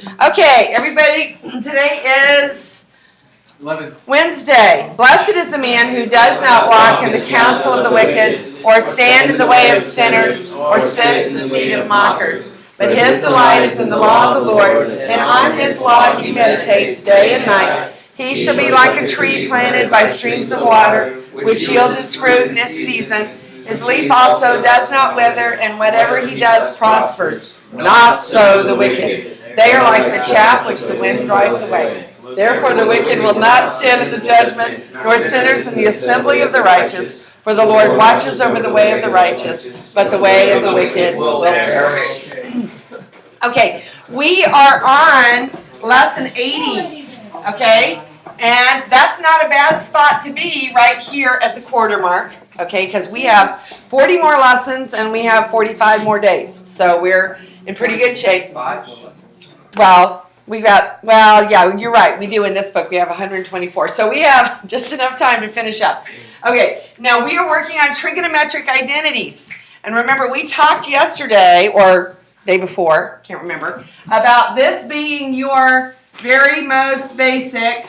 Okay, everybody, today is 11. Wednesday. Blessed is the man who does not walk in the counsel of the wicked, or stand in the way of sinners, or sit in the seat of mockers. But his delight is in the law of the Lord, and on his law he meditates day and night. He shall be like a tree planted by streams of water, which yields its fruit in its season. His leaf also does not wither, and whatever he does prospers. Not so the wicked. They are like the chaff which the wind drives away. Therefore the wicked will not stand in the judgment, nor sinners in the assembly of the righteous. For the Lord watches over the way of the righteous, but the way of the wicked will perish. Okay, we are on lesson 80, okay? And that's not a bad spot to be right here at the quarter mark, okay? Because we have 40 more lessons and we have 45 more days. So we're in pretty good shape. Well, yeah, you're right. We do in this book. We have 124. So we have just enough time to finish up. Okay, now we are working on trigonometric identities. And remember, we talked yesterday, or day before, can't remember, about this being your very most basic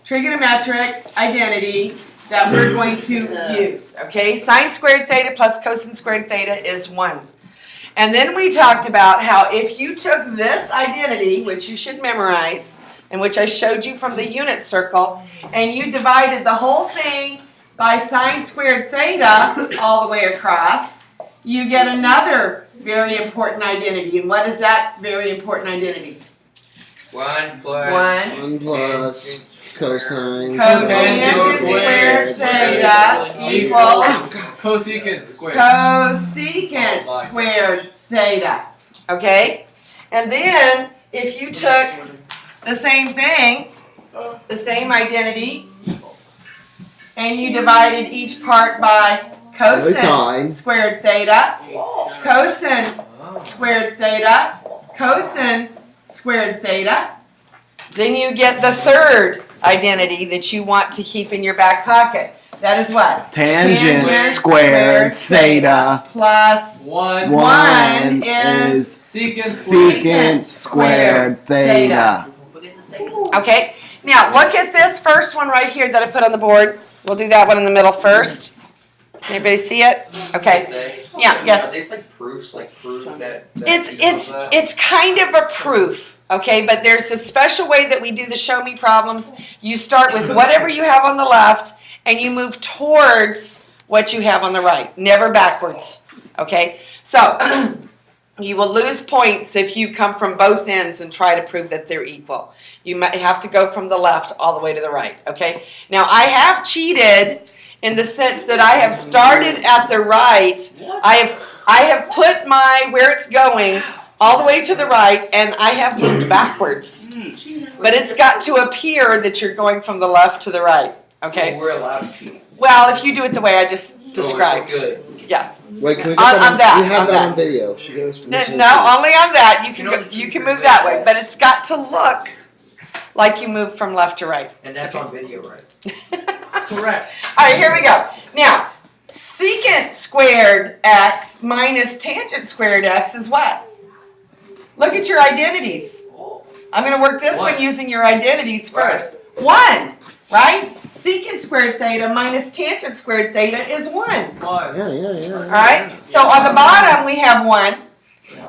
trigonometric identity that we're going to use. Okay, sine squared theta plus cosine squared theta is 1. And then we talked about how if you took this identity, which you should memorize, and which I showed you from the unit circle, and you divided the whole thing by sine squared theta all the way across, you get another very important identity. And what is that very important identity? 1 plus cosine squared theta equals Cosecant squared. Cosecant squared theta. Okay? And then if you took the same thing, the same identity, and you divided each part by cosine squared theta, cosine squared theta, cosine squared theta, then you get the third identity that you want to keep in your back pocket. That is what? Tangent squared theta plus 1 is secant squared theta. Okay, now look at this first one right here that I put on the board. We'll do that one in the middle first. Anybody see it? Okay. Yeah, yes. Are these like proofs that It's kind of a proof, okay? But there's a special way that we do the show me problems. You start with whatever you have on the left and you move towards what you have on the right, never backwards, okay? So you will lose points if you come from both ends and try to prove that they're equal. You might have to go from the left all the way to the right, okay? Now I have cheated in the sense that I have started at the right. I have put my where it's going all the way to the right, and I have moved backwards. But it's got to appear that you're going from the left to the right. Okay. So we're allowed to cheat. Well, if you do it the way I just described. Good. Yeah. Wait, can we get On that. We have on that on video. She gave us No, permission. only on that. You can move that way, but it's got to look like you move from left to right. And that's on video, right? Correct. All right, here we go. Now, secant squared x minus tangent squared x is what? Look at your identities. I'm going to work this one using your identities first. 1, right? Secant squared theta minus tangent squared theta is 1. Yeah. All right? So on the bottom we have 1.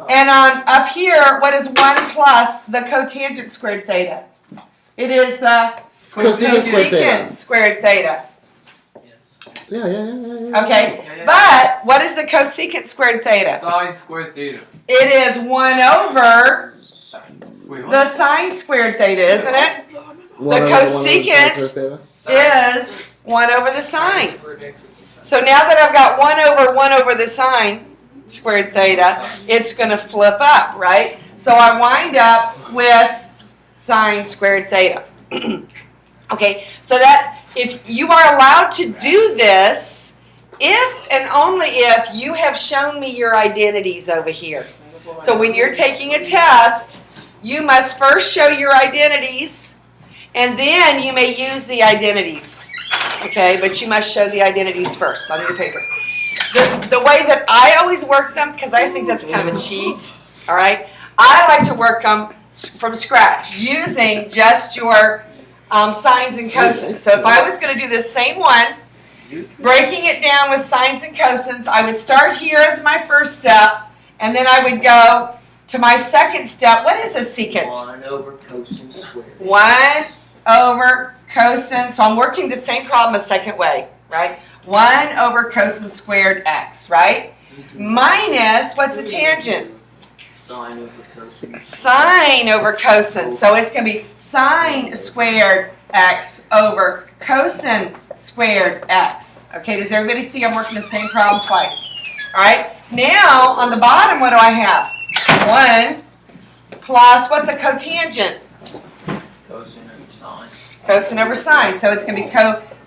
And on up here, what is 1 plus the cotangent squared theta? It is the cosecant squared theta. Yeah. Okay, but what is the cosecant squared theta? Sine squared theta. It is 1 over Wait, what? the sine squared theta, isn't it? The cosecant is 1 over the sine. So now that I've got 1 over the sine squared theta, it's going to flip up, right? So I wind up with sine squared theta. Okay, so that if you are allowed to do this, if and only if you have shown me your identities over here. So when you're taking a test, you must first show your identities, and then you may use the identities. Okay, but you must show the identities first on your paper. The way that I always work them, because I think that's kind of a cheat, all right? I like to work them from scratch using just your sines and cosines. So if I was going to do this same one, breaking it down with sines and cosines, I would start here as my first step, and then I would go to my second step. What is a secant? 1 over cosine squared. 1 over cosine. So I'm working the same problem a second way, right? 1 over cosine squared x, right? Minus, what's a tangent? Sine over cosine. Sine over cosine. So it's going to be sine squared x over cosine squared x. Okay, does everybody see I'm working the same problem twice? All right, now on the bottom, what do I have? 1 plus, what's a cotangent? Cosine over sine. Cosine over sine. So it's going to be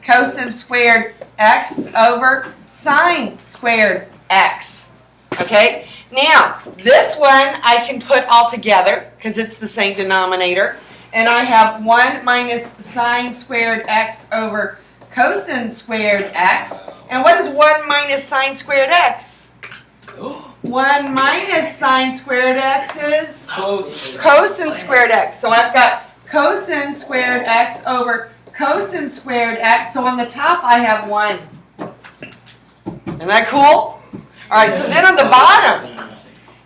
cosine squared x over sine squared x. Okay? Now, this one I can put all together because it's the same denominator. And I have 1 minus sine squared x over cosine squared x. And what is 1 minus sine squared x? 1 minus sine squared x is cosine squared x. So I've got cosine squared x over cosine squared x. So on the top I have 1. Isn't that cool? All right, so then on the bottom,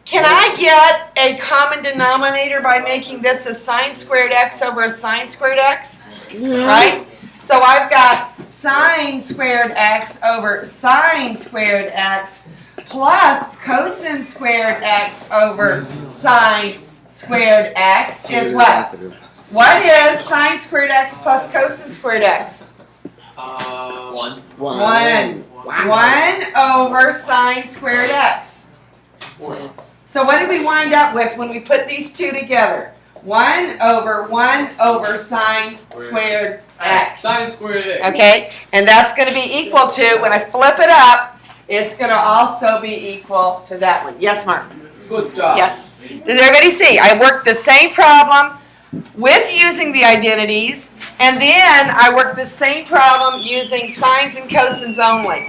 can I get a common denominator by making this a sine squared x over a sine squared x? Right? So I've got sine squared x over sine squared x plus cosine squared x over sine squared x is what? What is sine squared x plus cosine squared x? 1. 1. 1 over sine squared x. So what did we wind up with when we put these two together? 1 over sine squared x. Sine squared x. Okay, and that's going to be equal to, when I flip it up, it's going to also be equal to that one. Yes, Mark? Good job. Yes. Does everybody see? I worked the same problem with using the identities, and then I worked the same problem using sines and cosines only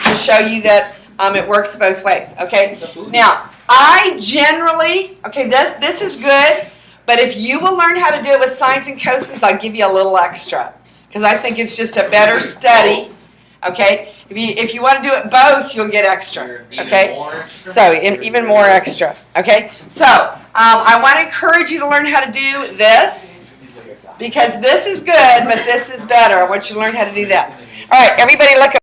to show you that it works both ways. Okay? Now, I generally, okay, this is good, but if you will learn how to do it with sines and cosines, I'll give you a little extra because I think it's just a better study. Okay? If you want to do it both, you'll get extra. Okay? So, even more extra. Okay? So, I want to encourage you to learn how to do this because this is good, but this is better. I want you to learn how to do that. All right, everybody look at